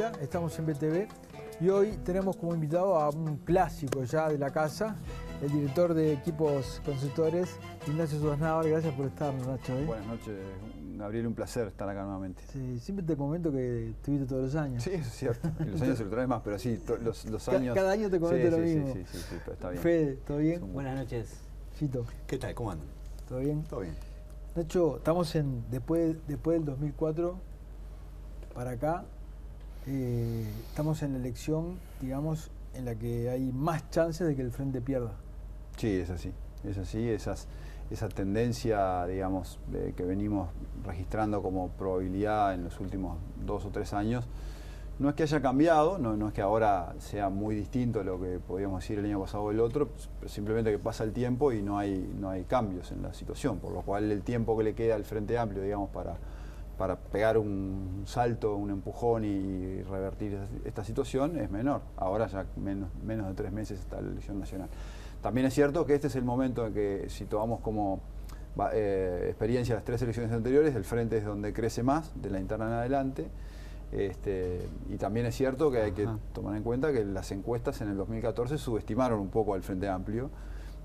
García, estamos en BTV y hoy tenemos como invitado a un clásico ya de la casa, el director de equipos consultores, Ignacio Suaznavar. Gracias por estar, Nacho. Buenas noches, Gabriel, un placer estar acá nuevamente. Sí, siempre te comento que estuviste todos los años. Sí, eso es cierto. Y los años se lo traes más, pero sí, los años... Cada año te comento lo mismo. Sí, pero está bien. Fede, ¿todo bien? Buenas noches. Chito. ¿Qué tal? ¿Cómo andan? ¿Todo bien? Todo bien. Nacho, estamos después del 2004 para acá. Estamos en la elección, digamos, en la que hay más chances de que el Frente pierda. Sí, es así. Esa tendencia, digamos, que venimos registrando como probabilidad en los últimos 2 o 3 años, no es que haya cambiado, no es que ahora sea muy distinto a lo que podíamos decir el año pasado o el otro, simplemente que pasa el tiempo y no hay cambios en la situación, por lo cual el tiempo que le queda al Frente Amplio, digamos, para pegar un salto, un empujón y revertir esta situación es menor. Ahora ya menos de 3 meses hasta la elección nacional. También es cierto que este es el momento en que, si tomamos como experiencia las 3 elecciones anteriores, el Frente es donde crece más, de la interna en adelante. Y también es cierto que hay que tomar en cuenta que las encuestas en el 2014 subestimaron un poco al Frente Amplio,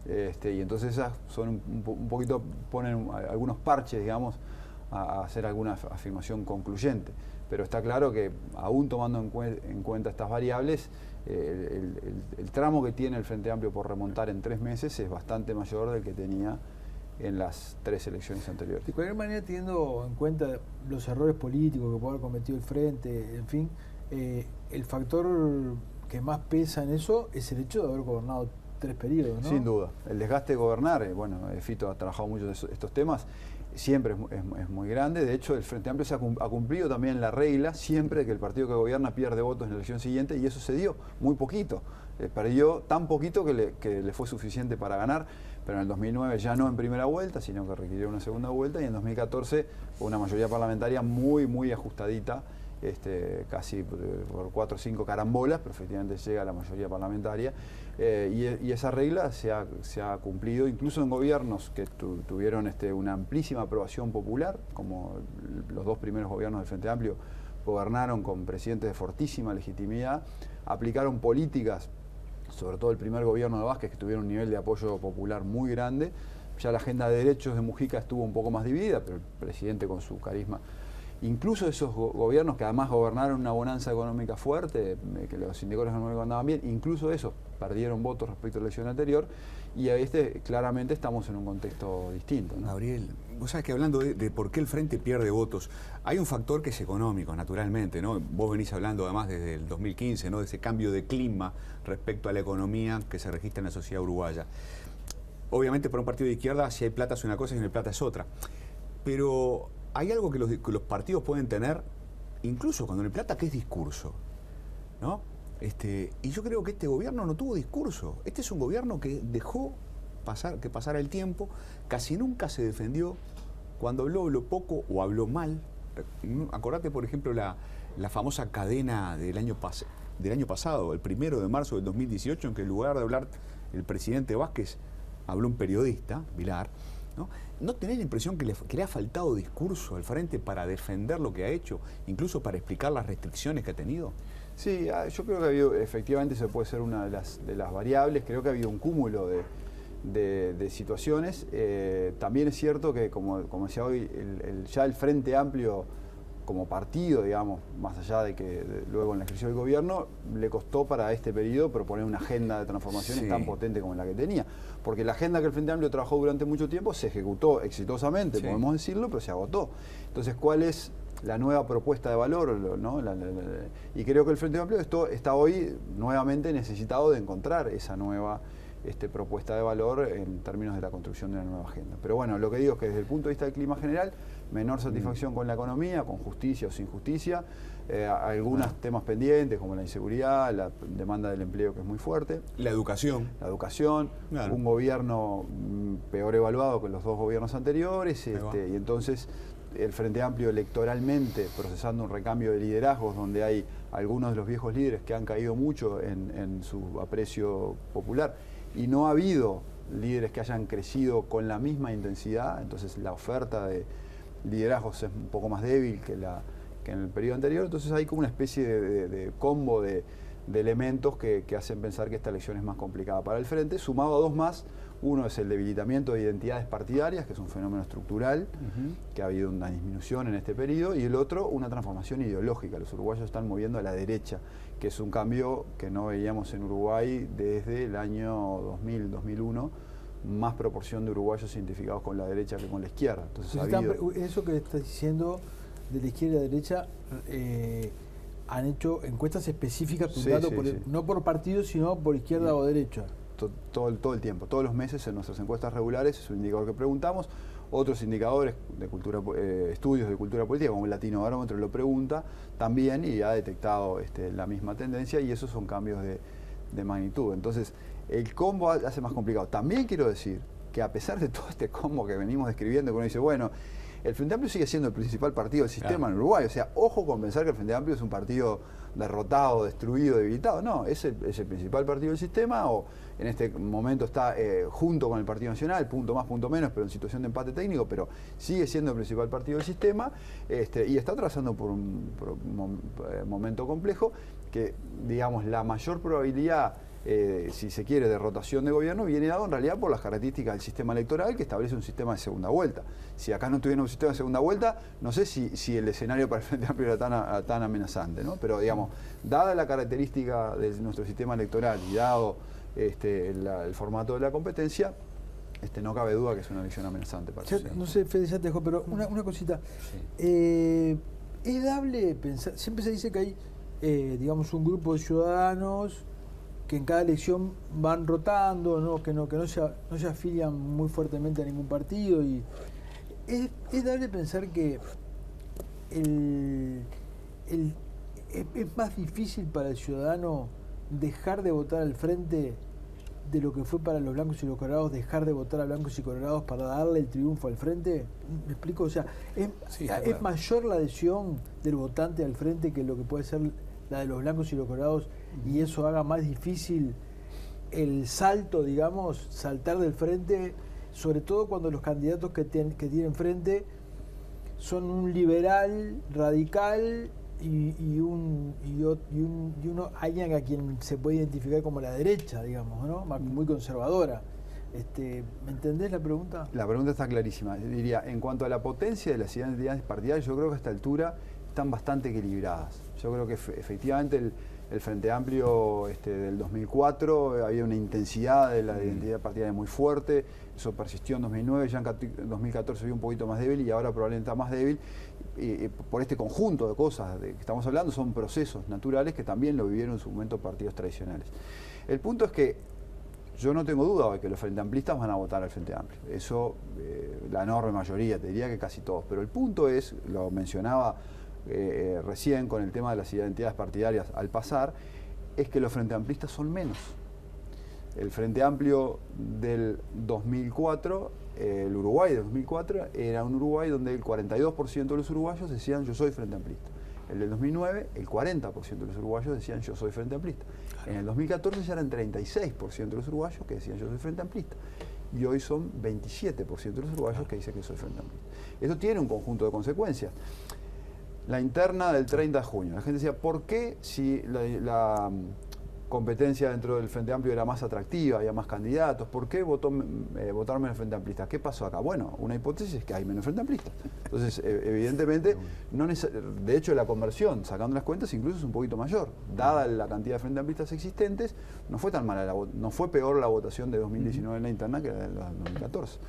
y entonces esas son un poquito, ponen algunos parches, digamos, a hacer alguna afirmación concluyente. Pero está claro que, aún tomando en cuenta estas variables, el tramo que tiene el Frente Amplio por remontar en 3 meses es bastante mayor del que tenía en las 3 elecciones anteriores. De cualquier manera, teniendo en cuenta los errores políticos que puede haber cometido el Frente, en fin, el factor que más pesa en eso es el hecho de haber gobernado 3 periodos, ¿no? Sin duda. El desgaste de gobernar, bueno, Fito ha trabajado mucho de estos temas, siempre es muy grande. De hecho, el Frente Amplio ha cumplido también la regla siempre que el partido que gobierna pierde votos en la elección siguiente, y eso se dio muy poquito. Perdió tan poquito que le fue suficiente para ganar, pero en el 2009 ya no en primera vuelta, sino que requirió una segunda vuelta, y en 2014 fue una mayoría parlamentaria muy ajustadita, casi por 4 o 5 carambolas, pero efectivamente llega a la mayoría parlamentaria, y esa regla se ha cumplido incluso en gobiernos que tuvieron una amplísima aprobación popular, como los 2 primeros gobiernos del Frente Amplio gobernaron con presidentes de fortísima legitimidad, aplicaron políticas, sobre todo el primer gobierno de Vázquez, que tuvieron un nivel de apoyo popular muy grande. Ya la agenda de derechos de Mujica estuvo un poco más dividida, pero el presidente, con su carisma, incluso esos gobiernos que además gobernaron una bonanza económica fuerte, que los indicadores económicos andaban bien, incluso esos perdieron votos respecto a la elección anterior, y claramente estamos en un contexto distinto, ¿no? Gabriel, vos sabés que hablando de por qué el Frente pierde votos, hay un factor que es económico, naturalmente, ¿no? Vos venís hablando además desde el 2015, ¿no?, de ese cambio de clima respecto a la economía que se registra en la sociedad uruguaya. Obviamente, para un partido de izquierda, si hay plata es una cosa y si no hay plata es otra. Pero hay algo que los partidos pueden tener, incluso cuando no hay plata, que es discurso, ¿no? Y yo creo que este gobierno no tuvo discurso. Este es un gobierno que dejó que pasara el tiempo, casi nunca se defendió. Cuando habló poco o habló mal. Acordate, por ejemplo, la famosa cadena del año pasado, el 1 de marzo del 2018, en que en lugar de hablar el presidente Vázquez, habló un periodista, Vilar, ¿no? ¿No tenés la impresión que le ha faltado discurso al Frente para defender lo que ha hecho, incluso para explicar las restricciones que ha tenido? Sí, yo creo que efectivamente eso puede ser una de las variables. Creo que ha habido un cúmulo de situaciones. También es cierto que, como decía hoy, ya el Frente Amplio como partido, digamos, más allá de que luego en la ejercicio del gobierno, le costó para este periodo proponer una agenda de transformaciones tan potente como la que tenía. Porque la agenda que el Frente Amplio trabajó durante mucho tiempo se ejecutó exitosamente, podemos decirlo, pero se agotó. Entonces, ¿cuál es la nueva propuesta de valor, ¿no? Y creo que el Frente Amplio está hoy nuevamente necesitado de encontrar esa nueva propuesta de valor en términos de la construcción de una nueva agenda. Pero bueno, lo que digo es que desde el punto de vista del clima general, menor satisfacción con la economía, con justicia o sin justicia, algunos temas pendientes como la inseguridad, la demanda del empleo, que es muy fuerte. La educación. Claro. Un gobierno peor evaluado que los 2 gobiernos anteriores, y entonces el Frente Amplio electoralmente procesando un recambio de liderazgos, donde hay algunos de los viejos líderes que han caído mucho en su aprecio popular, y no ha habido líderes que hayan crecido con la misma intensidad. Entonces la oferta de liderazgos es un poco más débil que que en el periodo anterior. Entonces hay como una especie de combo de elementos que hacen pensar que esta elección es más complicada para el frente, sumado a dos más. Uno es el debilitamiento de identidades partidarias, que es un fenómeno estructural, que ha habido una disminución en este periodo, y el otro, una transformación ideológica. Los uruguayos están moviendo a la derecha, que es un cambio que no veíamos en Uruguay desde el año 2000, 2001, más proporción de uruguayos identificados con la derecha que con la izquierda. Entonces, eso que estás diciendo de la izquierda y la derecha, han hecho encuestas específicas, no por partidos, sino por izquierda o derecha. Todo el tiempo, todos los meses en nuestras encuestas regulares es un indicador que preguntamos. Otros indicadores de cultura, estudios de cultura política, como el Latino Barómetro lo pregunta también y ha detectado la misma tendencia, y esos son cambios de magnitud. Entonces, el combo hace más complicado. También quiero decir que a pesar de todo este combo que venimos describiendo, que uno dice, bueno, el Frente Amplio sigue siendo el principal partido del sistema en Uruguay. O sea, ojo con pensar que el Frente Amplio es un partido derrotado, destruido, debilitado. No, es el principal partido del sistema, o en este momento está junto con el Partido Nacional, punto más, punto menos, pero en situación de empate técnico, pero sigue siendo el principal partido del sistema, y está atravesando por un momento complejo que, digamos, la mayor probabilidad, si se quiere, de rotación de gobierno viene dado en realidad por las características del sistema electoral, que establece un sistema de segunda vuelta. Si acá no tuviera un sistema de segunda vuelta, no sé si el escenario para el Frente Amplio era tan amenazante, ¿no? Pero, digamos, dada la característica de nuestro sistema electoral y dado el formato de la competencia, no cabe duda que es una elección amenazante para el sistema. No sé, Fede, ya te dejo, pero una cosita. Sí. Es dable pensar, siempre se dice que hay, digamos, un grupo de ciudadanos que en cada elección van rotando, ¿no? Que no se afilian muy fuertemente a ningún partido, y es dable pensar que es más difícil para el ciudadano dejar de votar al frente de lo que fue para los blancos y los colorados dejar de votar a blancos y colorados para darle el triunfo al frente. ¿Me explico? O sea, es mayor la adhesión del votante al frente que lo que puede ser la de los blancos y los colorados, y eso haga más difícil el salto, digamos, saltar del frente, sobre todo cuando los candidatos que tienen frente son un liberal radical y alguien a quien se puede identificar como la derecha, digamos, ¿no? Muy conservadora. ¿Me entendés la pregunta? La pregunta está clarísima. Diría, en cuanto a la potencia de las identidades partidarias, yo creo que a esta altura están bastante equilibradas. Yo creo que efectivamente el Frente Amplio del 2004 había una intensidad de la identidad partidaria muy fuerte, eso persistió en 2009, ya en 2014 vio un poquito más débil y ahora probablemente está más débil, y por este conjunto de cosas de que estamos hablando. Son procesos naturales que también lo vivieron en su momento partidos tradicionales. El punto es que yo no tengo duda de que los Frente Amplistas van a votar al Frente Amplio. Eso, la enorme mayoría, te diría que casi todos. Pero el punto es, lo mencionaba recién con el tema de las identidades partidarias al pasar, es que los Frente Amplistas son menos. El Frente Amplio del 2004, el Uruguay del 2004, era un Uruguay donde el 42% de los uruguayos decían yo soy Frente Amplista. El del 2009, el 40% de los uruguayos decían yo soy Frente Amplista. En el 2014 ya eran 36% de los uruguayos que decían yo soy Frente Amplista. Y hoy son 27% de los uruguayos que dicen que soy Frente Amplista. Eso tiene un conjunto de consecuencias. La interna del 30 de junio. La gente decía, ¿por qué si la competencia dentro del Frente Amplio era más atractiva, había más candidatos, por qué votarme en el Frente Amplista? ¿Qué pasó acá? Bueno, una hipótesis es que hay menos Frente Amplistas. Entonces, evidentemente, de hecho la conversión, sacando las cuentas, incluso es un poquito mayor. Dada la cantidad de Frente Amplistas existentes, no fue tan mala no fue peor la votación de 2019 en la interna que la de 2014.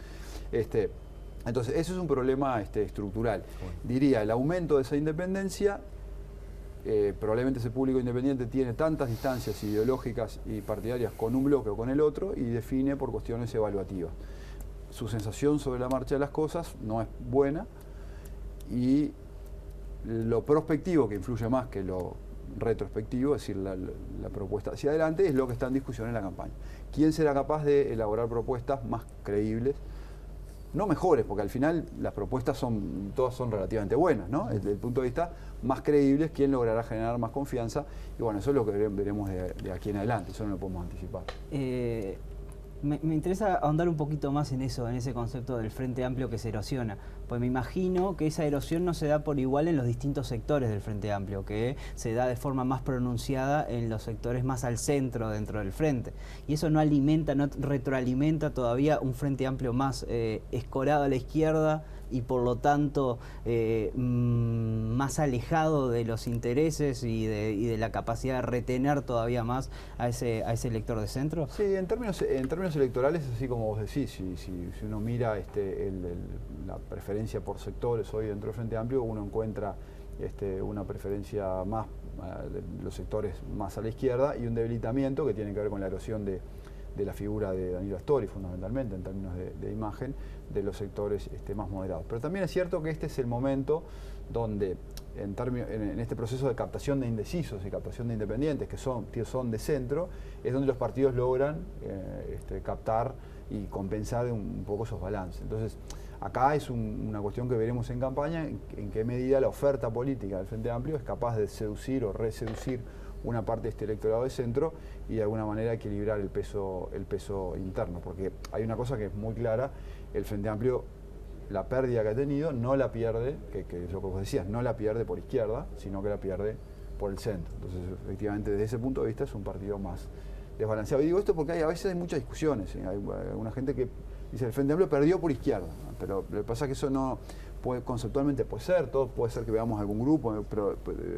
Entonces, eso es un problema estructural. Diría, el aumento de esa independencia, probablemente ese público independiente tiene tantas distancias ideológicas y partidarias con un bloque o con el otro, y define por cuestiones evaluativas. Su sensación sobre la marcha de las cosas no es buena, y lo prospectivo, que influye más que lo retrospectivo, es decir, la propuesta hacia adelante, es lo que está en discusión en la campaña. ¿Quién será capaz de elaborar propuestas más creíbles? No mejores, porque al final las propuestas todas son relativamente buenas, ¿no? Desde el punto de vista más creíbles, quién logrará generar más confianza, y bueno, eso es lo que veremos de aquí en adelante, eso no lo podemos anticipar. Me interesa ahondar un poquito más en eso, en ese concepto del Frente Amplio que se erosiona. Pues me imagino que esa erosión no se da por igual en los distintos sectores del Frente Amplio, que se da de forma más pronunciada en los sectores más al centro dentro del Frente. Y eso no alimenta, no retroalimenta todavía un Frente Amplio más escorado a la izquierda y por lo tanto más alejado de los intereses y de la capacidad de retener todavía más a ese elector de centro. Sí, en términos electorales, así como vos decís, si uno mira la preferencia por sectores hoy dentro del Frente Amplio, uno encuentra una preferencia más de los sectores más a la izquierda y un debilitamiento que tiene que ver con la erosión de la figura de Danilo Astori, fundamentalmente en términos de imagen, de los sectores más moderados. Pero también es cierto que este es el momento donde, en este proceso de captación de indecisos y captación de independientes, que son de centro, es donde los partidos logran captar y compensar un poco esos balances. Entonces, acá es una cuestión que veremos en campaña, en qué medida la oferta política del Frente Amplio es capaz de seducir o reseducir una parte de este electorado de centro y de alguna manera equilibrar el peso interno, porque hay una cosa que es muy clara: el Frente Amplio, la pérdida que ha tenido, no la pierde, que es lo que vos decías, no la pierde por izquierda, sino que la pierde por el centro. Entonces, efectivamente, desde ese punto de vista es un partido más desbalanceado. Y digo esto porque a veces hay muchas discusiones, ¿eh? Hay alguna gente que dice el Frente Amplio perdió por izquierda, pero lo que pasa es que eso no conceptualmente puede ser, todo puede ser que veamos algún grupo, pero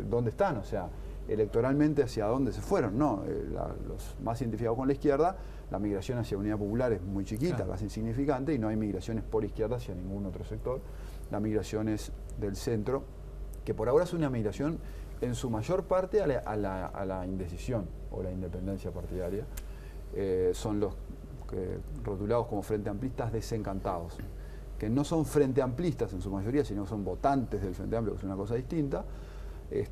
¿dónde están? O sea, electoralmente hacia dónde se fueron, no, los más identificados con la izquierda, la migración hacia Unidad Popular es muy chiquita, claro, casi insignificante, y no hay migraciones por izquierda hacia ningún otro sector. La migración es del centro, que por ahora es una migración en su mayor parte a la indecisión o la independencia partidaria. Son los rotulados como frente amplistas desencantados, que no son frente amplistas en su mayoría, sino son votantes del Frente Amplio, que es una cosa distinta.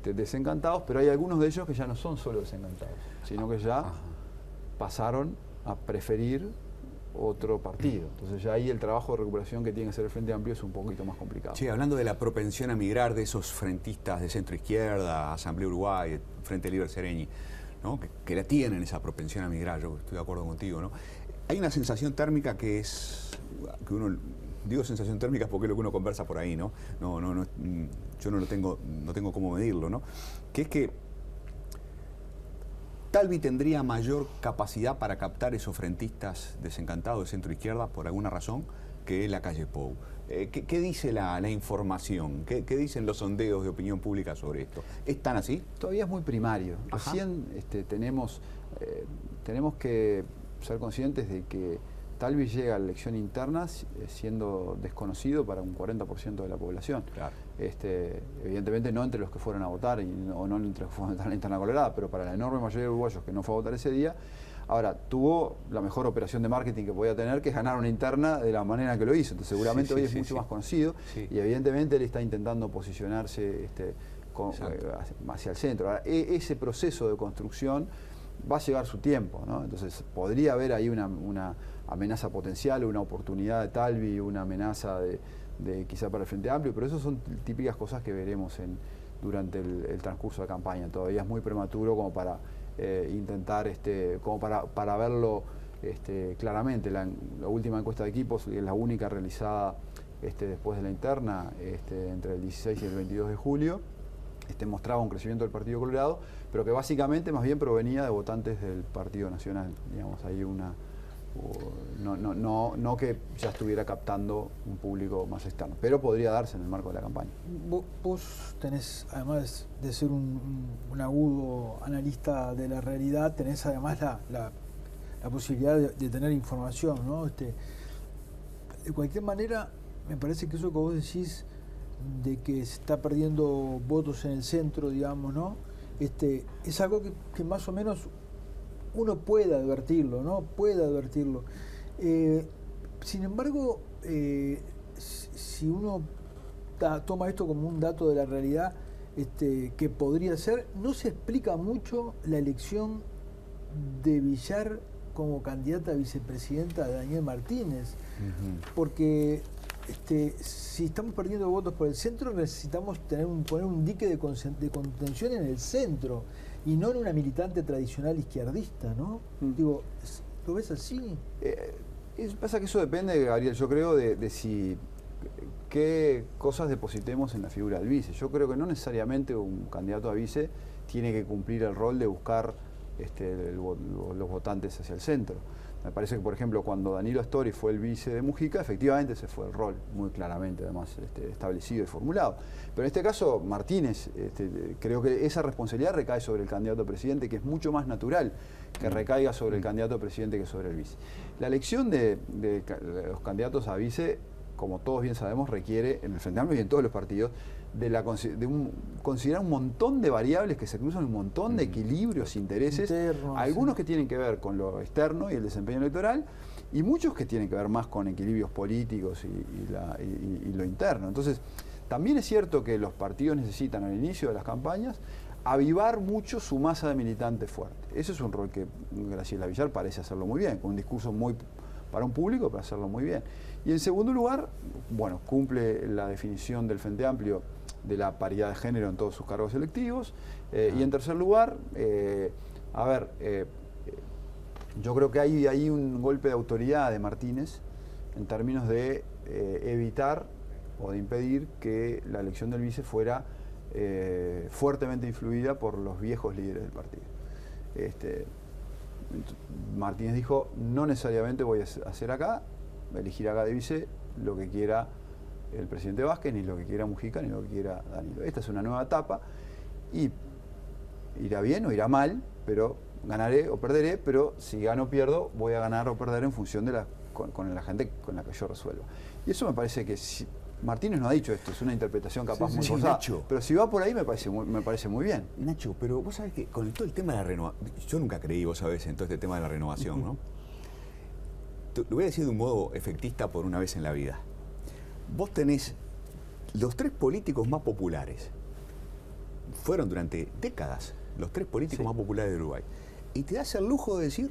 Desencantados, pero hay algunos de ellos que ya no son solo desencantados, sino que ya pasaron a preferir otro partido. Entonces ya ahí el trabajo de recuperación que tiene que hacer el Frente Amplio es un poquito más complicado. Sí, hablando de la propensión a migrar de esos frentistas de centro izquierda, Asamblea Uruguay, Frente Libre Sereñi, ¿no? que la tienen esa propensión a migrar, yo estoy de acuerdo contigo, ¿no? Hay una sensación térmica que uno, digo sensación térmica porque es lo que uno conversa por ahí, ¿no? Yo no tengo cómo medirlo, ¿no? Que es que Talvi tendría mayor capacidad para captar esos frentistas desencantados de centro izquierda por alguna razón que la calle Pou. ¿Qué dice la información? ¿Qué dicen los sondeos de opinión pública sobre esto? ¿Es tan así? Todavía es muy primario. Ajá. Recién tenemos que ser conscientes de que Talvi llega a la elección interna siendo desconocido para un 40% de la población. Claro. Evidentemente no entre los que fueron a votar o no entre los que fueron a votar en la interna colorada, pero para la enorme mayoría de uruguayos que no fue a votar ese día. Ahora, tuvo la mejor operación de marketing que podía tener, que es ganar una interna de la manera que lo hizo. Entonces seguramente hoy es mucho más conocido y evidentemente él está intentando posicionarse hacia el centro. Ahora, ese proceso de construcción va a llevar su tiempo, ¿no? Entonces podría haber ahí una amenaza potencial, una oportunidad de Talvi, una amenaza de quizá para el Frente Amplio, pero eso son típicas cosas que veremos durante el transcurso de campaña. Todavía es muy prematuro como para intentar, como para verlo claramente. La última encuesta de equipos es la única realizada después de la interna, entre el 16 y el 22 de julio. Mostraba un crecimiento del Partido Colorado, pero que básicamente más bien provenía de votantes del Partido Nacional. Digamos, hay no que ya estuviera captando un público más externo, pero podría darse en el marco de la campaña. Vos tenés, además de ser un agudo analista de la realidad, tenés además la posibilidad de tener información, ¿no? De cualquier manera, me parece que eso que vos decís de que se está perdiendo votos en el centro, digamos, ¿no? Es algo que más o menos uno puede advertirlo, ¿no? Puede advertirlo. Sin embargo, si uno toma esto como un dato de la realidad, que podría ser, no se explica mucho la elección de Villar como candidata a vicepresidenta de Daniel Martínez, porque si estamos perdiendo votos por el centro, necesitamos poner un dique de contención en el centro y no en una militante tradicional izquierdista, ¿no? Digo, ¿Lo ves así? Pasa que eso depende, Gabriel, yo creo, de si qué cosas depositemos en la figura del vice. Yo creo que no necesariamente un candidato a vice tiene que cumplir el rol de buscar los votantes hacia el centro. Me parece que, por ejemplo, cuando Danilo Astori fue el vice de Mujica, efectivamente ese fue el rol, muy claramente, además, establecido y formulado. Pero en este caso, Martínez, creo que esa responsabilidad recae sobre el candidato a presidente, que es mucho más natural que recaiga sobre el candidato a presidente que sobre el vice. La elección de los candidatos a vice, como todos bien sabemos, requiere, en el Frente Amplio y en todos los partidos, considerar un montón de variables que se cruzan, un montón de equilibrios, intereses, algunos que tienen que ver con lo externo y el desempeño electoral, y muchos que tienen que ver más con equilibrios políticos y lo interno. Entonces, también es cierto que los partidos necesitan al inicio de las campañas avivar mucho su masa de militantes fuerte. Ese es un rol que Graciela Villar parece hacerlo muy bien, con un discurso muy para un público, para hacerlo muy bien. Y en segundo lugar, bueno, cumple la definición del Frente Amplio de la paridad de género en todos sus cargos electivos. Y en tercer lugar, yo creo que hay un golpe de autoridad de Martínez en términos de evitar o de impedir que la elección del vice fuera fuertemente influida por los viejos líderes del partido. Martínez dijo, no necesariamente voy a hacer acá, elegir acá de vice lo que quiera el presidente Vázquez, ni lo que quiera Mujica, ni lo que quiera Danilo. Esta es una nueva etapa y irá bien o irá mal, pero ganaré o perderé, pero si gano o pierdo, voy a ganar o perder en función de con la gente con la que yo resuelva. Y eso me parece que Martínez no ha dicho esto, es una interpretación capaz muy forzada, pero si va por ahí me parece muy bien. Nacho, pero vos sabés que con todo el tema de la renovación, yo nunca creí, vos sabés, en todo este tema de la renovación, ¿no? Lo voy a decir de un modo efectista por una vez en la vida. Vos tenés los tres políticos más populares, fueron durante décadas los tres políticos más populares de Uruguay, y te das el lujo de decir,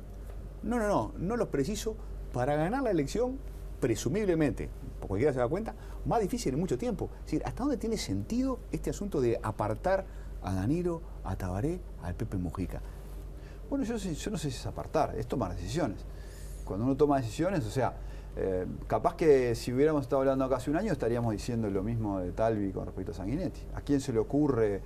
no los preciso para ganar la elección, presumiblemente, por cualquiera se da cuenta, más difícil en mucho tiempo. Es decir, ¿hasta dónde tiene sentido este asunto de apartar a Danilo, a Tabaré, al Pepe Mujica? Bueno, yo no sé si es apartar, es tomar decisiones. Cuando uno toma decisiones, o sea, capaz que si hubiéramos estado hablando acá hace un año estaríamos diciendo lo mismo de Talvi con respecto a Sanguinetti. ¿A quién se le ocurre?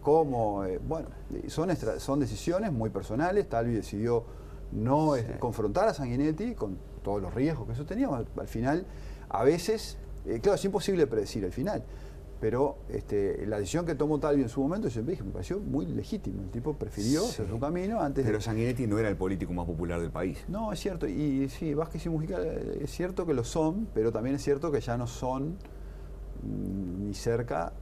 ¿Cómo? Bueno, son decisiones muy personales. Talvi decidió no confrontar a Sanguinetti con todos los riesgos que eso tenía. Al final, a veces, claro, es imposible predecir el final, pero la decisión que tomó Talvi en su momento, yo siempre dije, me pareció muy legítimo. El tipo prefirió hacer su camino antes Pero Sanguinetti no era el político más popular del país. No, es cierto. Y sí, Vázquez y Mujica es cierto que lo son, pero también es cierto que ya no son ni cerca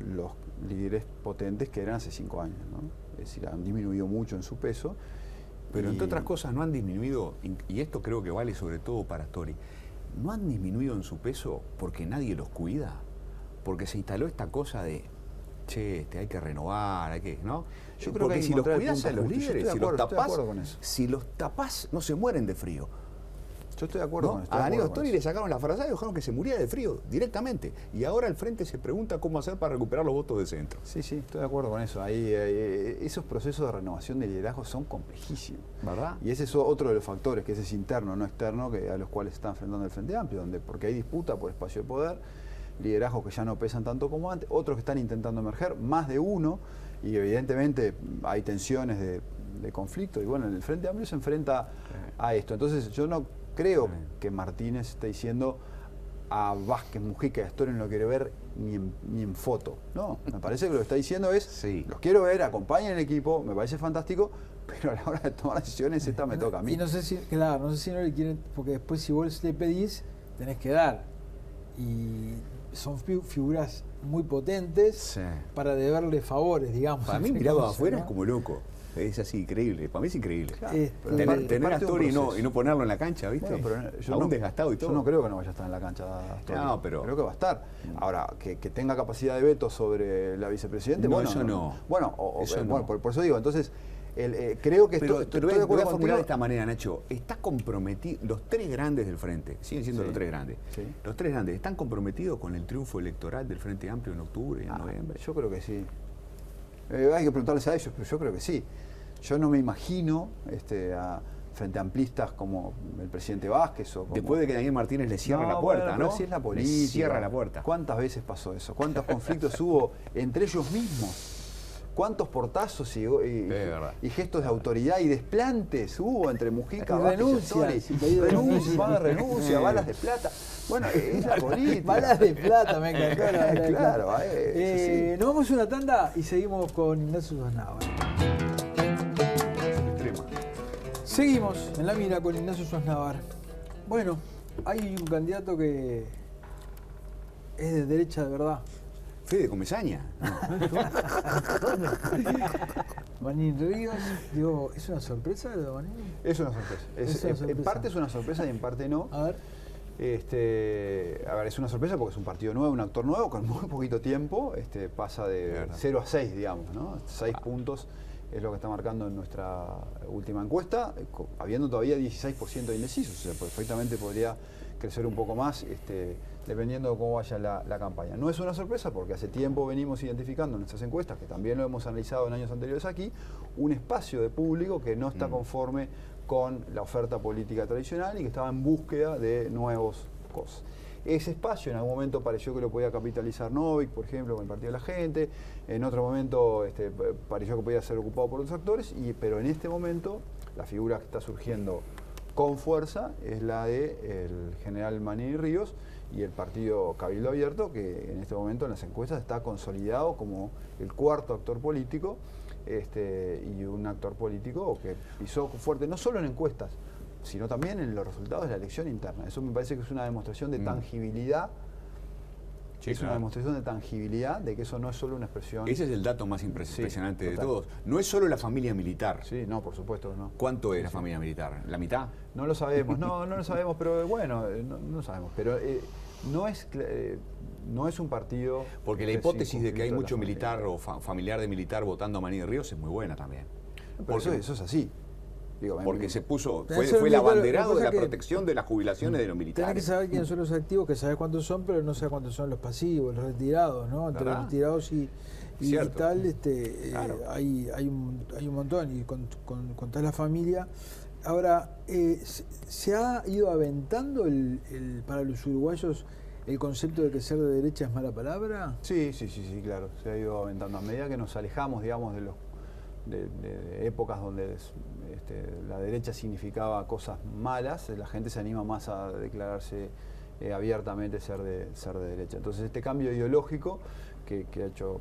los líderes potentes que eran hace 5 años, ¿no? Es decir, han disminuido mucho en su peso. Pero entre otras cosas no han disminuido, y esto creo que vale sobre todo para Astori, no han disminuido en su peso porque nadie los cuida, porque se instaló esta cosa de, che, hay que renovar, hay que, ¿no? Yo creo porque que si los cuidas a los líderes, si los tapás, no se mueren de frío. Yo estoy de acuerdo con esto. A Danilo Astori le sacaron la frazada y dejaron que se muriera de frío directamente. Y ahora el Frente se pregunta cómo hacer para recuperar los votos de centro. Sí, estoy de acuerdo con eso. Ahí, esos procesos de renovación de liderazgo son complejísimos. ¿Verdad? Y ese es otro de los factores, que ese es interno, no externo, a los cuales se está enfrentando el Frente Amplio, porque hay disputa por espacio de poder, liderazgos que ya no pesan tanto como antes, otros que están intentando emerger, más de uno, y evidentemente hay tensiones de conflicto. Y bueno, el Frente Amplio se enfrenta a esto. Entonces yo no creo que Martínez esté diciendo a Vázquez, Mujica y Astori no lo quiere ver ni en foto. No, me parece que lo que está diciendo es, los quiero ver, acompañen el equipo, me parece fantástico, pero a la hora de tomar decisiones esta me toca a mí. Y no sé si no le quieren, porque después si vos le pedís, tenés que dar. Y son figuras muy potentes para deberle favores, digamos. Para mí, mirado afuera, es como loco. Es así, increíble. Para mí es increíble. Claro, tener a Astori y no ponerlo en la cancha, ¿viste? Bueno, pero aún desgastado y todo. Yo no creo que no vaya a estar en la cancha Astori. No, pero creo que va a estar. Ahora, que tenga capacidad de veto sobre la vicepresidente, no, bueno, eso no. Bueno, por eso digo, entonces, creo que pero estoy te de voy a acuerdo formular contigo. de esta manera, Nacho. Está comprometido, los tres grandes del Frente, siguen siendo los tres grandes. Sí. Los tres grandes, ¿están comprometidos con el triunfo electoral del Frente Amplio en octubre y en noviembre? Yo creo que sí. Hay que preguntarles a ellos, pero yo creo que sí. Yo no me imagino frente amplistas como el presidente Vázquez o como... Después de que Daniel Martínez le cierra la puerta, bueno, ¿no? Así es la Le política. cierra la puerta. ¿Cuántas veces pasó eso? ¿Cuántos conflictos hubo entre ellos mismos? ¿Cuántos portazos y gestos de autoridad y desplantes hubo entre Mujica, Vázquez y Astori? Renuncia, balas de plata. Bueno, es la política. Balas de plata, me encantó la bala de Claro, plata. sí. Nos vamos a una tanda y seguimos con Ignacio Sosnávar. Seguimos en la mira con Ignacio Sosnávar. Bueno, hay un candidato que es de derecha de verdad. Fede Comesaña. Manín Ríos, digo, ¿es una sorpresa lo de Manín? Es una sorpresa. En parte es una sorpresa y en parte no. A ver. Es una sorpresa porque es un partido nuevo, un actor nuevo, con muy poquito tiempo. Pasa de 0 a 6, digamos, ¿no? 6 puntos es lo que está marcando en nuestra última encuesta, habiendo todavía 16% de indecisos. O sea, perfectamente podría crecer un poco más, dependiendo de cómo vaya la campaña. No es una sorpresa porque hace tiempo venimos identificando en nuestras encuestas, que también lo hemos analizado en años anteriores aquí, un espacio de público que no está conforme con la oferta política tradicional y que estaba en búsqueda de nuevas cosas. Ese espacio en algún momento pareció que lo podía capitalizar Novik, por ejemplo, con el Partido de la Gente, en otro momento pareció que podía ser ocupado por otros actores, pero en este momento la figura que está surgiendo con fuerza es la del general Manín Ríos y el partido Cabildo Abierto, que en este momento en las encuestas está consolidado como el cuarto actor político, y un actor político que pisó fuerte, no solo en encuestas, sino también en los resultados de la elección interna. Eso me parece que es una demostración de tangibilidad. Sí, es una demostración de tangibilidad, de que eso no es solo una expresión. Ese es el dato más impresionante de todos. No es solo la familia militar. Sí, no, por supuesto no. ¿Cuánto es la familia militar? ¿La mitad? No lo sabemos, no lo sabemos, pero bueno, no lo sabemos. Pero no es un partido... Porque la hipótesis de que hay mucho militar o familiar de militar votando a Manín Ríos es muy buena también. Pero eso es así. Digo, porque se puso, fue el abanderado de la protección de las jubilaciones de los militares. Tenés que saber quiénes son los activos, que sabés cuántos son, pero no sabés cuántos son los pasivos, los retirados, ¿no? Entre los retirados y tal, claro. hay un montón, y con toda la familia. Ahora, ¿se ha ido aventando para los uruguayos el concepto de que ser de derecha es mala palabra? Sí, claro, se ha ido aventando. A medida que nos alejamos, digamos, de épocas donde la derecha significaba cosas malas, la gente se anima más a declararse abiertamente ser de derecha. Entonces este cambio ideológico que ha hecho,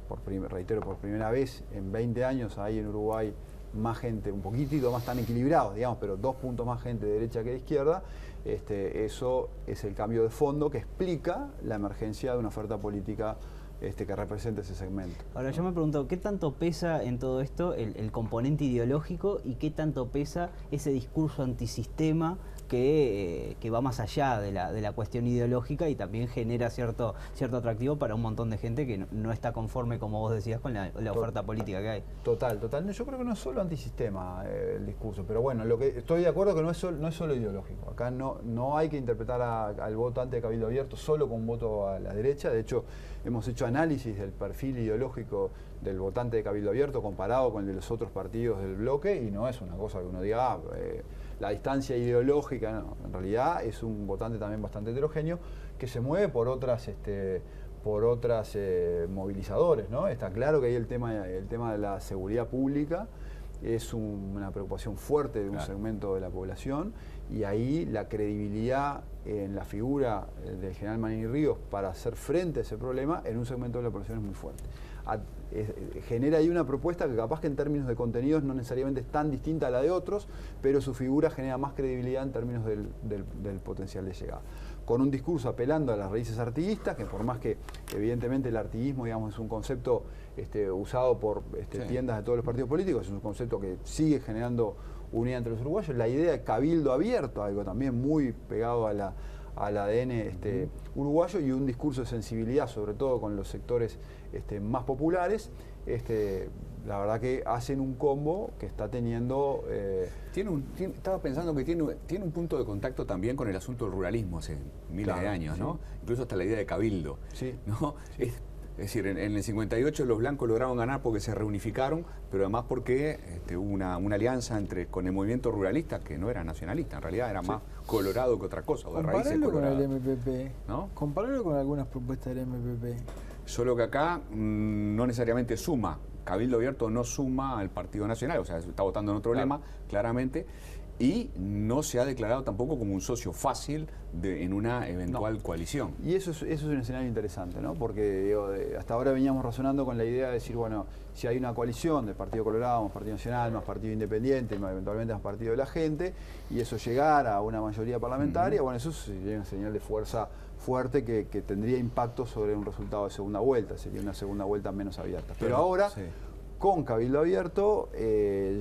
reitero, por primera vez en 20 años hay en Uruguay más gente, un poquitito más tan equilibrados, digamos, pero 2 puntos más gente de derecha que de izquierda, eso es el cambio de fondo que explica la emergencia de una oferta política que representa ese segmento. Ahora yo me pregunto, ¿qué tanto pesa en todo esto el componente ideológico y qué tanto pesa ese discurso antisistema que va más allá de la cuestión ideológica y también genera cierto atractivo para un montón de gente que no está conforme, como vos decías, con la oferta política que hay? Total. Yo creo que no es solo antisistema el discurso, pero bueno, lo que estoy de acuerdo que no es solo ideológico. Acá no hay que interpretar al votante de Cabildo Abierto solo con un voto a la derecha. De hecho, hemos hecho análisis del perfil ideológico del votante de Cabildo Abierto comparado con el de los otros partidos del bloque y no es una cosa que uno diga, la distancia ideológica, no. En realidad es un votante también bastante heterogéneo que se mueve por otras movilizadores, ¿no? Está claro que ahí el tema de la seguridad pública es una preocupación fuerte de un segmento de la población y ahí la credibilidad en la figura del general Manín Ríos para hacer frente a ese problema en un segmento de la población es muy fuerte. Genera ahí una propuesta que capaz que en términos de contenidos no necesariamente es tan distinta a la de otros, pero su figura genera más credibilidad en términos del potencial de llegada. Con un discurso apelando a las raíces artiguistas, que por más que evidentemente el artiguismo, digamos, es un concepto usado por tiendas de todos los partidos políticos, es un concepto que sigue generando unidad entre los uruguayos, la idea de cabildo abierto, algo también muy pegado al ADN uruguayo, y un discurso de sensibilidad, sobre todo con los sectores más populares, la verdad que hacen un combo que está teniendo... estaba pensando que tiene un punto de contacto también con el asunto del ruralismo hace miles de años, ¿no? Incluso hasta la idea de cabildo, sí. ¿no? Es decir, en el 58 los blancos lograron ganar porque se reunificaron, pero además porque hubo una alianza con el movimiento ruralista, que no era nacionalista, en realidad era más colorado que otra cosa, o de raíces Compararlo con el coloradas. MPP, ¿No? compararlo con algunas propuestas del MPP. Solo que acá no necesariamente suma. Cabildo Abierto no suma al Partido Nacional, o sea, está votando en otro lema, claramente, y no se ha declarado tampoco como un socio fácil en una eventual coalición. Y eso es un escenario interesante, ¿no? Porque digo, hasta ahora veníamos razonando con la idea de decir, bueno, si hay una coalición de Partido Colorado, más Partido Nacional, más Partido Independiente, más eventualmente más Partido de la Gente, y eso llegara a una mayoría parlamentaria, bueno, eso sería una señal de fuerza fuerte que tendría impacto sobre un resultado de segunda vuelta, sería una segunda vuelta menos abierta. Pero ahora, sí, con Cabildo Abierto,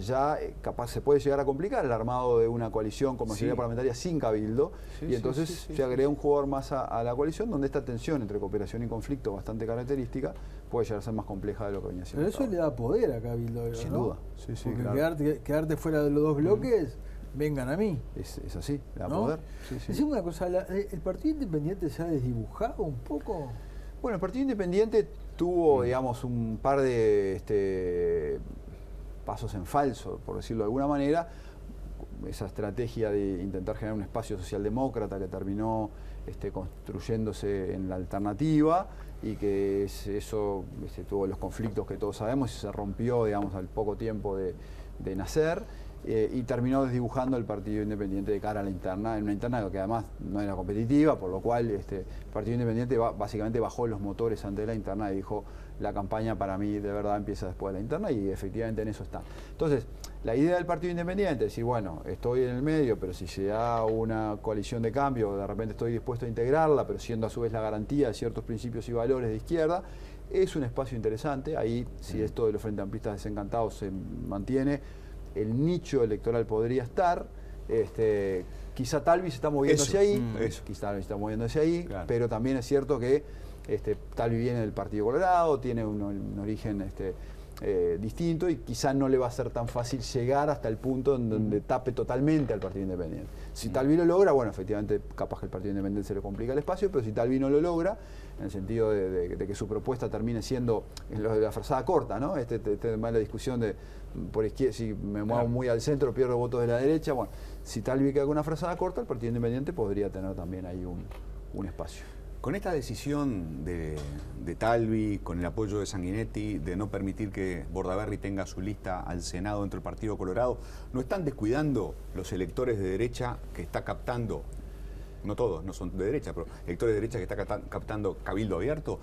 ya capaz se puede llegar a complicar el armado de una coalición con mayoría Sí. parlamentaria sin Cabildo, Sí, y sí, entonces sí, se agrega un jugador más a la coalición, donde esta tensión entre cooperación y conflicto bastante característica puede llegar a ser más compleja de lo que venía siendo. Pero eso le da poder a Cabildo, Sin ¿no? duda. Sí, sí, Porque claro. quedarte fuera de los dos bloques, vengan a mí. Es así, le da ¿no? poder. Sí, sí. Decime una cosa, ¿el Partido Independiente se ha desdibujado un poco? Bueno, el Partido Independiente tuvo, digamos, un par de pasos en falso, por decirlo de alguna manera. Esa estrategia de intentar generar un espacio socialdemócrata que terminó construyéndose en la alternativa, y que eso tuvo los conflictos que todos sabemos y se rompió, digamos, al poco tiempo de nacer. Y terminó desdibujando el Partido Independiente de cara a la interna, en una interna que además no era competitiva, por lo cual el Partido Independiente básicamente bajó los motores ante la interna y dijo, la campaña para mí de verdad empieza después de la interna, y efectivamente en eso está. Entonces, la idea del Partido Independiente es decir, bueno, estoy en el medio, pero si se da una coalición de cambio, de repente estoy dispuesto a integrarla, pero siendo a su vez la garantía de ciertos principios y valores de izquierda, es un espacio interesante. Ahí, si esto de los Frente Amplistas desencantados se mantiene, el nicho electoral podría estar. Quizá Talvi se está moviendo hacia ahí, quizá Talvi se está moviendo hacia ahí, Claro. pero también es cierto que Talvi viene del Partido Colorado, tiene un origen distinto, y quizá no le va a ser tan fácil llegar hasta el punto en donde tape totalmente al Partido Independiente. Si Talvi lo logra, bueno, efectivamente capaz que el Partido Independiente se le complica el espacio, pero si Talvi no lo logra, en el sentido de que su propuesta termine siendo lo de la frazada corta, ¿no? La discusión de por izquierda, si me muevo muy al centro pierdo votos de la derecha. Bueno, si Talvi queda con una frazada corta, el Partido Independiente podría tener también ahí un espacio. Con esta decisión de Talvi, con el apoyo de Sanguinetti, de no permitir que Bordaberry tenga su lista al Senado dentro del Partido Colorado, ¿no están descuidando los electores de derecha que está captando, no todos, no son de derecha, pero electores de derecha que está captando Cabildo Abierto?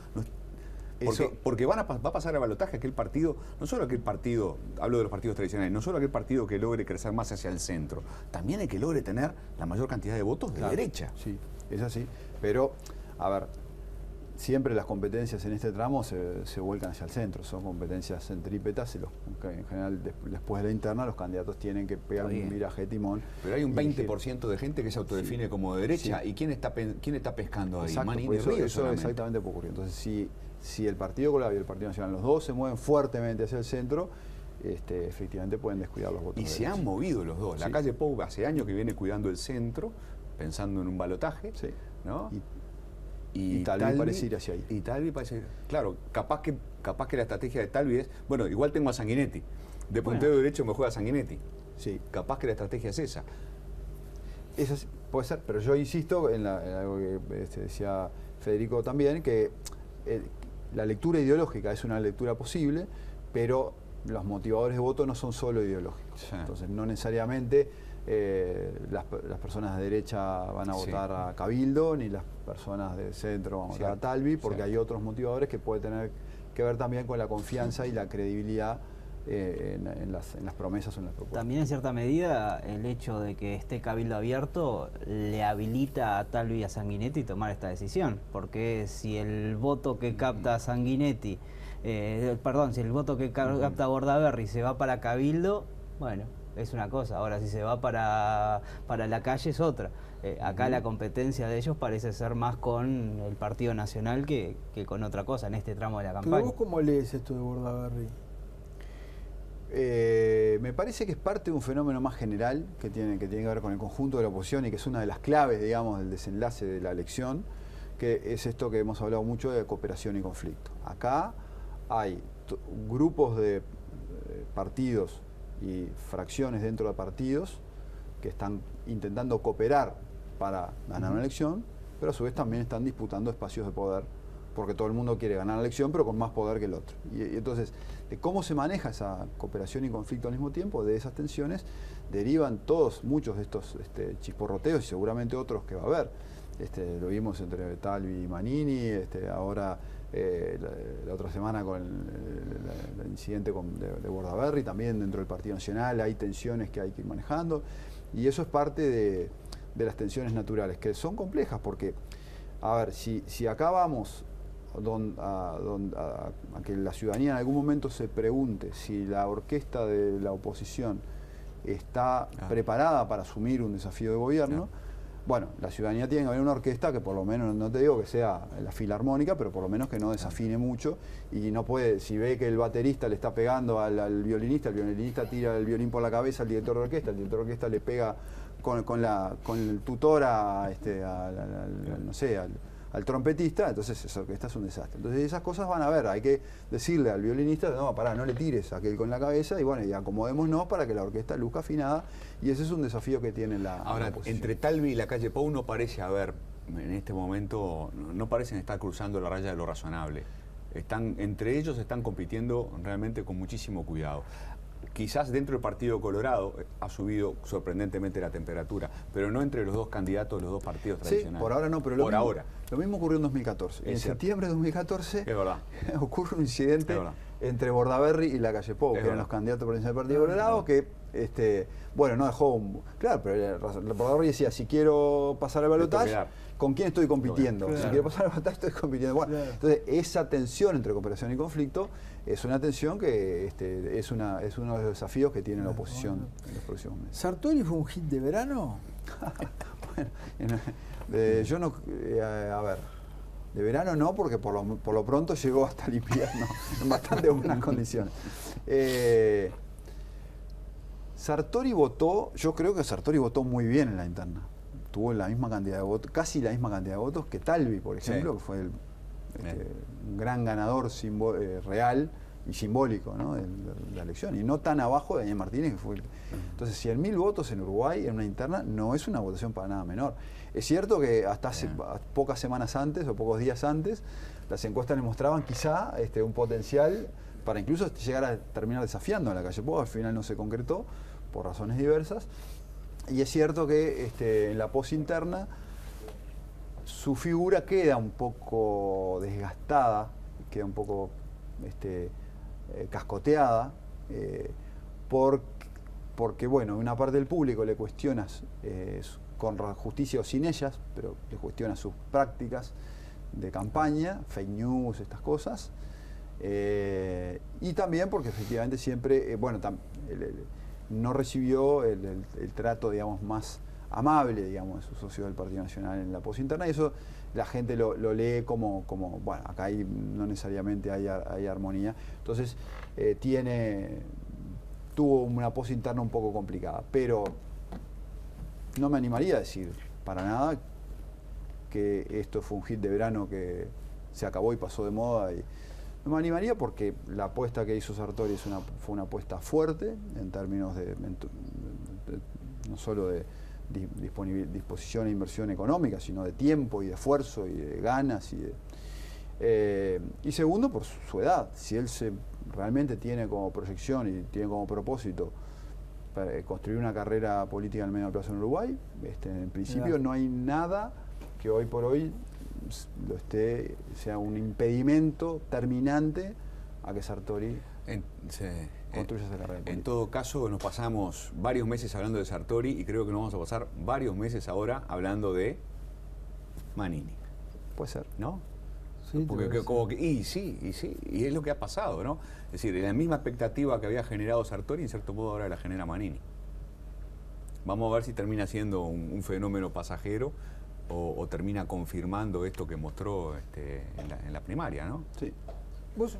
Porque va a pasar a balotaje aquel partido, no solo aquel partido, hablo de los partidos tradicionales, no solo aquel partido que logre crecer más hacia el centro, también el que logre tener la mayor cantidad de votos de Claro, derecha. Sí, es así. Pero, a ver, siempre las competencias en este tramo se vuelcan hacia el centro, son competencias centrípetas, y en general después de la interna los candidatos tienen que pegar un viraje de timón. Pero hay un y 20% de gente que se autodefine como de derecha. Sí. ¿Y quién está pescando ahí? Exacto, Manini pues Ríos eso solamente. exactamente puede ocurrir. Entonces, si el Partido Colorado y el Partido Nacional, los dos se mueven fuertemente hacia el centro, efectivamente pueden descuidar los votos Y de se derecha. han movido los dos. La Sí. calle Pou hace años que viene cuidando el centro, pensando en un balotaje, Sí. ¿no? Y Talvi parece ir hacia ahí. Y Talvi parece, claro, capaz que la estrategia de Talvi es, bueno, igual tengo a Sanguinetti, de puntero derecho me juega Sanguinetti. Sí. Capaz que la estrategia es esa. Eso puede ser, pero yo insisto en algo que decía Federico también, que la lectura ideológica es una lectura posible, pero los motivadores de voto no son solo ideológicos. Sí. Entonces, no necesariamente las personas de derecha van a Sí. votar a Cabildo, ni las personas de centro van a votar a Talvi, porque hay otros motivadores que pueden tener que ver también con la confianza y la credibilidad en las promesas o en las propuestas. También en cierta medida el hecho de que esté Cabildo Abierto le habilita a Talvi y a Sanguinetti tomar esta decisión, porque si el voto que capta Sanguinetti, si el voto que capta Bordaberry se va para Cabildo, bueno, es una cosa. Ahora, si se va para la calle es otra. Acá la competencia de ellos parece ser más con el Partido Nacional que con otra cosa en este tramo de la Pero campaña. vos, ¿cómo lees esto de Bordaberry? Me parece que es parte de un fenómeno más general que tiene que ver con el conjunto de la oposición, y que es una de las claves, digamos, del desenlace de la elección, que es esto que hemos hablado mucho de cooperación y conflicto. Acá hay grupos de partidos y fracciones dentro de partidos que están intentando cooperar para ganar una elección, pero a su vez también están disputando espacios de poder, porque todo el mundo quiere ganar la elección, pero con más poder que el otro. Y entonces, de cómo se maneja esa cooperación y conflicto al mismo tiempo, de esas tensiones, derivan muchos de estos chisporroteos y seguramente otros que va a haber. Lo vimos entre Talvi y Manini, ahora la otra semana con el incidente de Bordaberry, también dentro del Partido Nacional hay tensiones que hay que ir manejando, y eso es parte de las naturales, que son complejas, porque, a ver, si acá vamos a que la ciudadanía en algún momento se pregunte si la orquesta de la oposición está preparada para asumir un desafío de gobierno, bueno, la ciudadanía tiene que haber una orquesta que por lo menos, no te digo que sea la filarmónica, pero por lo menos que no desafine mucho, y no puede, si ve que el baterista le está pegando al violinista, el violinista tira el violín por la cabeza al director de orquesta, el director de orquesta le pega con el tutor no sé, al trompetista, entonces esa orquesta es un desastre. Entonces esas cosas van a ver, hay que decirle al violinista, no, pará, no le tires a aquel con la cabeza, y bueno, y acomodémonos para que la orquesta luzca afinada, y ese es un desafío que tiene la oposición. Entre Talvi y la calle Pou no parece haber, en este momento, no parecen estar cruzando la raya de lo razonable. Entre ellos están compitiendo realmente con muchísimo cuidado. Quizás dentro del Partido Colorado ha subido sorprendentemente la temperatura, pero no entre los dos candidatos de los dos partidos tradicionales. Por ahora no, pero lo mismo ocurrió en 2014. En septiembre de 2014 ocurre un incidente entre Bordaberry y la calle Pou, que eran los candidatos presidenciales del Partido Colorado, que bueno, no dejó claro, pero Bordaberry decía, si quiero pasar al balotaje, ¿con quién estoy compitiendo? Si quiero pasar al balotaje, estoy compitiendo. Bueno, entonces esa tensión entre cooperación y conflicto es una tensión que es uno de los desafíos que tiene la oposición en los próximos meses. ¿Sartori fue un hit de verano? Bueno, yo no, a ver, de verano no, porque por lo pronto llegó hasta el invierno en bastante buenas condiciones. Sartori votó, yo creo que Sartori votó muy bien en la interna. Tuvo la misma cantidad de votos, casi la misma cantidad de votos que Talvi, por ejemplo, que fue un gran ganador real y simbólico, ¿no?, de la elección, y no tan abajo de Daniel Martínez, que fue Entonces, 100.000 votos en Uruguay en una interna no es una votación para nada menor. Es cierto que hasta hace pocas semanas antes o pocos días antes, las encuestas le mostraban quizá un potencial para incluso llegar a terminar desafiando a la calle Pou. Al final no se concretó por razones diversas, y es cierto que en la posinterna su figura queda un poco desgastada, queda un poco cascoteada, porque bueno, una parte del público le cuestiona con justicia o sin ellas, pero le cuestiona sus prácticas de campaña, fake news, estas cosas, y también porque efectivamente siempre, no recibió el trato, digamos, más amable, digamos, de sus socios del Partido Nacional en la posinterna, y eso la gente lo lee como bueno, acá no necesariamente hay armonía. Entonces tuvo una posinterna un poco complicada, pero no me animaría a decir para nada que esto fue un hit de verano que se acabó y pasó de moda. No me animaría porque la apuesta que hizo Sartori fue una apuesta fuerte en términos no solo de disposición e inversión económica, sino de tiempo y de esfuerzo y de ganas. Y segundo, por su edad. Si él realmente tiene como proyección y tiene como propósito construir una carrera política en el medio plazo en Uruguay, en principio no hay nada que hoy por hoy sea un impedimento terminante a que Sartori construya esa carrera política. En todo caso, nos pasamos varios meses hablando de Sartori y creo que nos vamos a pasar varios meses ahora hablando de Manini. Puede ser, ¿no? Sí, porque y es lo que ha pasado, ¿no? Es decir, la misma expectativa que había generado Sartori, en cierto modo ahora la genera Manini. Vamos a ver si termina siendo un fenómeno pasajero o termina confirmando esto que mostró en la primaria, ¿no? Sí. Vos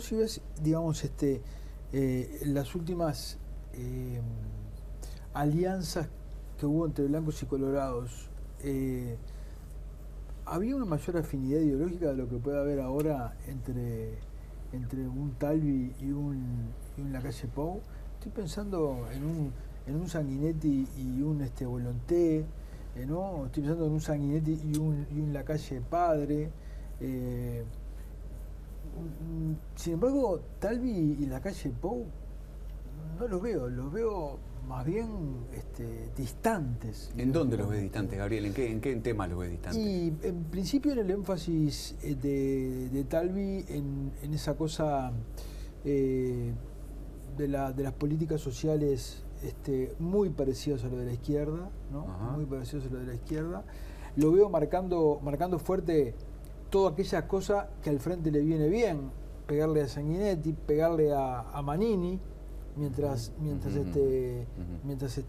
si ves, digamos, las últimas alianzas que hubo entre blancos y colorados, había una mayor afinidad ideológica de lo que puede haber ahora entre un Talvi y un Lacalle Pou. Estoy pensando en un Sanguinetti y un Volonté, ¿no? Estoy pensando en un Sanguinetti y un Lacalle padre. Sin embargo, Talvi y Lacalle Pou no los veo más bien distantes. ¿En dónde los ves distantes, Gabriel? ¿En qué temas los ves distantes? Y en principio en el énfasis de Talvi en esa cosa de las políticas sociales muy parecidas a lo de la izquierda, ¿no? Muy parecidas a lo de la izquierda. Lo veo marcando fuerte toda aquella cosa que al frente le viene bien, pegarle a Sanguinetti, pegarle a Manini, mientras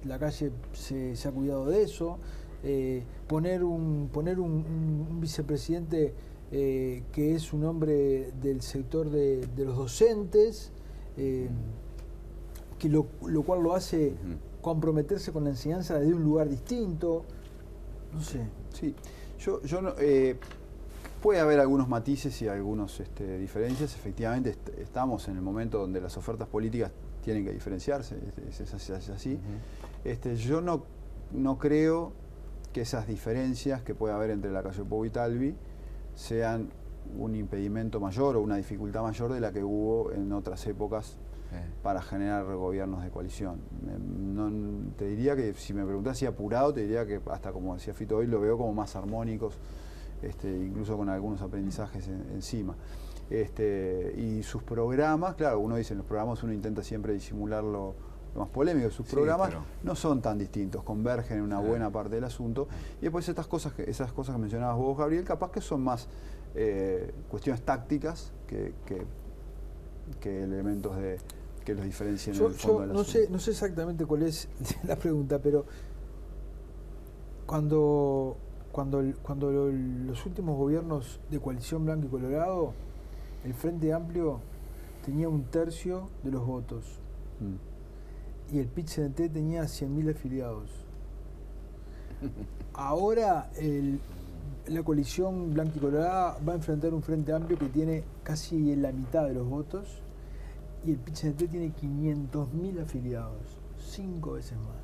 Lacalle se ha cuidado de eso, poner un vicepresidente que es un hombre del sector de los docentes, que lo cual lo hace comprometerse con la enseñanza desde un lugar distinto. No sé. Sí, yo no, puede haber algunos matices y algunas diferencias. Efectivamente, estamos en el momento donde las ofertas políticas tienen que diferenciarse, es así. Yo no creo que esas diferencias que puede haber entre Lacalle Pou y Talvi sean un impedimento mayor o una dificultad mayor de la que hubo en otras épocas para generar gobiernos de coalición. Te diría que, si me preguntás si apurado, te diría que hasta, como decía Fito hoy, lo veo como más armónicos, incluso con algunos aprendizajes encima. Y sus programas, claro, uno dice, en los programas uno intenta siempre disimular lo más polémico. Sus programas no son tan distintos, convergen en una buena parte del asunto. Y después esas cosas que mencionabas vos, Gabriel, capaz que son más cuestiones tácticas que elementos que los diferencien en el fondo del asunto. No sé exactamente cuál es la pregunta, pero cuando los últimos gobiernos de coalición blanco y colorado, el Frente Amplio tenía 1/3 de los votos y el PIT-CNT tenía 100.000 afiliados. Ahora la coalición blanco y colorada va a enfrentar un Frente Amplio que tiene casi la mitad de los votos y el PIT-CNT tiene 500.000 afiliados, 5 veces más.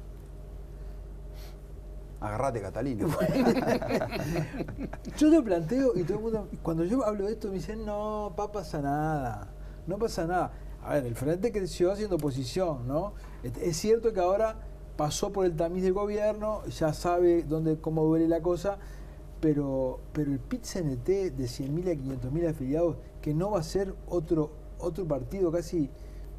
Agarrate, Catalina. Yo lo planteo y todo el mundo, cuando yo hablo de esto, me dicen, no pasa nada, no pasa nada. A ver, el Frente creció haciendo oposición, ¿no? Es cierto que ahora pasó por el tamiz del gobierno, ya sabe cómo duele la cosa, pero el PIT-CNT de 100.000 a 500.000 afiliados, que no va a ser otro partido casi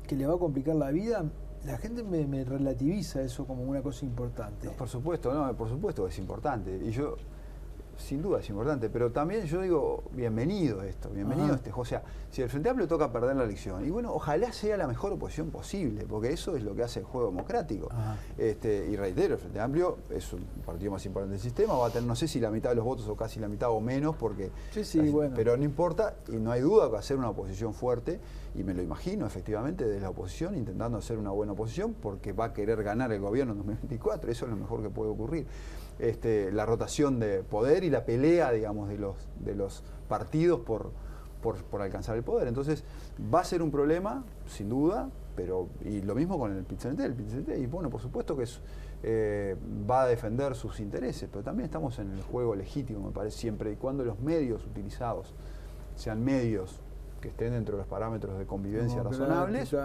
que le va a complicar la vida, la gente me relativiza eso como una cosa importante. No, por supuesto que es importante. Y yo, sin duda es importante, pero también yo digo, bienvenido esto, o sea, si el Frente Amplio toca perder la elección, y bueno, ojalá sea la mejor oposición posible, porque eso es lo que hace el juego democrático. Y reitero, el Frente Amplio es un partido más importante del sistema, va a tener, no sé si la mitad de los votos o casi la mitad o menos, porque bueno. Pero no importa, y no hay duda que va a ser una oposición fuerte, y me lo imagino efectivamente desde la oposición intentando hacer una buena oposición, porque va a querer ganar el gobierno en 2024, eso es lo mejor que puede ocurrir. La rotación de poder y la pelea, digamos, de los partidos por alcanzar el poder. Entonces, va a ser un problema, sin duda, y lo mismo con el PIT-CNT. Y bueno, por supuesto que va a defender sus intereses, pero también estamos en el juego legítimo, me parece, siempre y cuando los medios utilizados sean medios que estén dentro de los parámetros de convivencia razonables.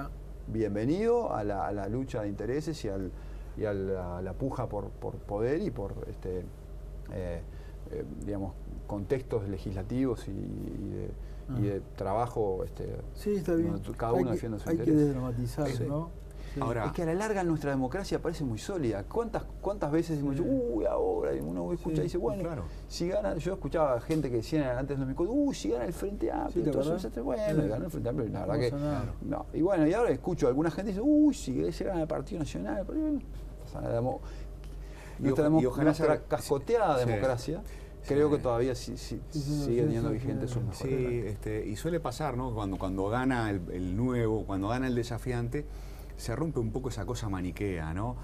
Bienvenido a la lucha de intereses y a la puja por poder y por digamos, contextos legislativos y de trabajo, sí, está bien. Cada uno defiende su interés. Hay que desdramatizar, ¿no? Sí. Ahora, es que a la larga nuestra democracia parece muy sólida. ¿Cuántas veces hemos dicho, ahora? Y uno escucha y dice, bueno, si gana, yo escuchaba gente que decía antes de 2004, si gana el Frente Amplio, bueno, ganó el Frente Amplio, la verdad que no. Y bueno, y ahora escucho a alguna gente que dice, si gana el Partido Nacional, nuestra cascoteada democracia, creo que todavía sigue teniendo vigente sus mejores. Y suele pasar, ¿no? Cuando gana el nuevo, cuando gana el desafiante, se rompe un poco esa cosa maniquea, ¿no?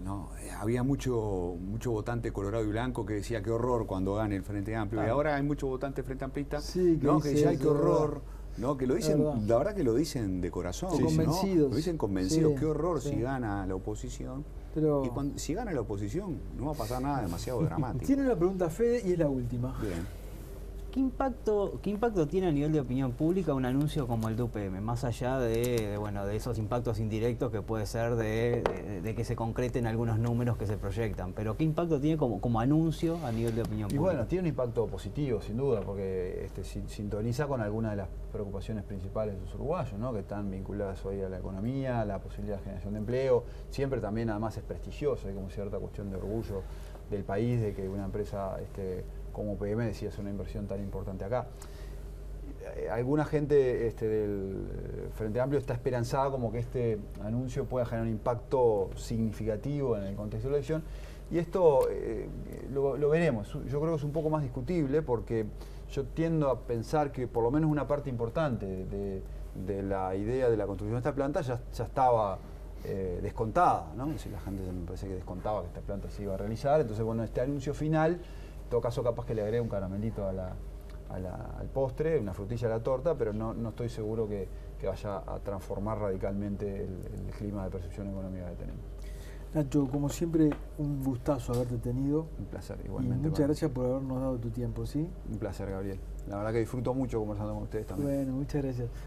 ¿no? Había mucho votante colorado y blanco que decía qué horror cuando gane el Frente Amplio. Claro. Y ahora hay mucho votante Frente Amplista, Sí, que ¿no? Que dice decía, ay, qué eso, horror. ¿No? Que lo dicen, verdad. la verdad que lo dicen de corazón. Sí, ¿no? convencidos. Lo dicen convencidos. Sí, Qué horror sí. si gana la oposición. Pero Y si gana la oposición, no va a pasar nada demasiado dramático. tiene una pregunta, Fede, y es la última. Bien. ¿Qué impacto tiene a nivel de opinión pública un anuncio como el de UPM? Más allá bueno, de esos impactos indirectos que puede ser de que se concreten algunos números que se proyectan. Pero ¿qué impacto tiene como anuncio a nivel de opinión Y pública? bueno, tiene un impacto positivo, sin duda, porque sintoniza con algunas de las preocupaciones principales de los uruguayos, ¿no? Que están vinculadas hoy a la economía, a la posibilidad de generación de empleo. Siempre también, además, es prestigioso, hay como cierta cuestión de orgullo del país, de que una empresa como UPM decida hacer una inversión tan importante acá. Alguna gente del Frente Amplio está esperanzada como que este anuncio pueda generar un impacto significativo en el contexto de la elección, y esto lo veremos. Yo creo que es un poco más discutible, porque yo tiendo a pensar que por lo menos una parte importante de la idea de la construcción de esta planta ya estaba descontada, ¿no? Si la gente me parece que descontaba que esta planta se iba a realizar. Entonces, bueno, este anuncio final, en todo caso capaz que le agrega un caramelito al postre, una frutilla a la torta, pero no estoy seguro que vaya a transformar radicalmente el clima de percepción económica que tenemos. Nacho, como siempre, un gustazo haberte tenido. Un placer, Y igualmente. muchas gracias por habernos dado tu tiempo, ¿sí? Un placer, Gabriel. La verdad que disfruto mucho conversando con ustedes también. Bueno, muchas gracias.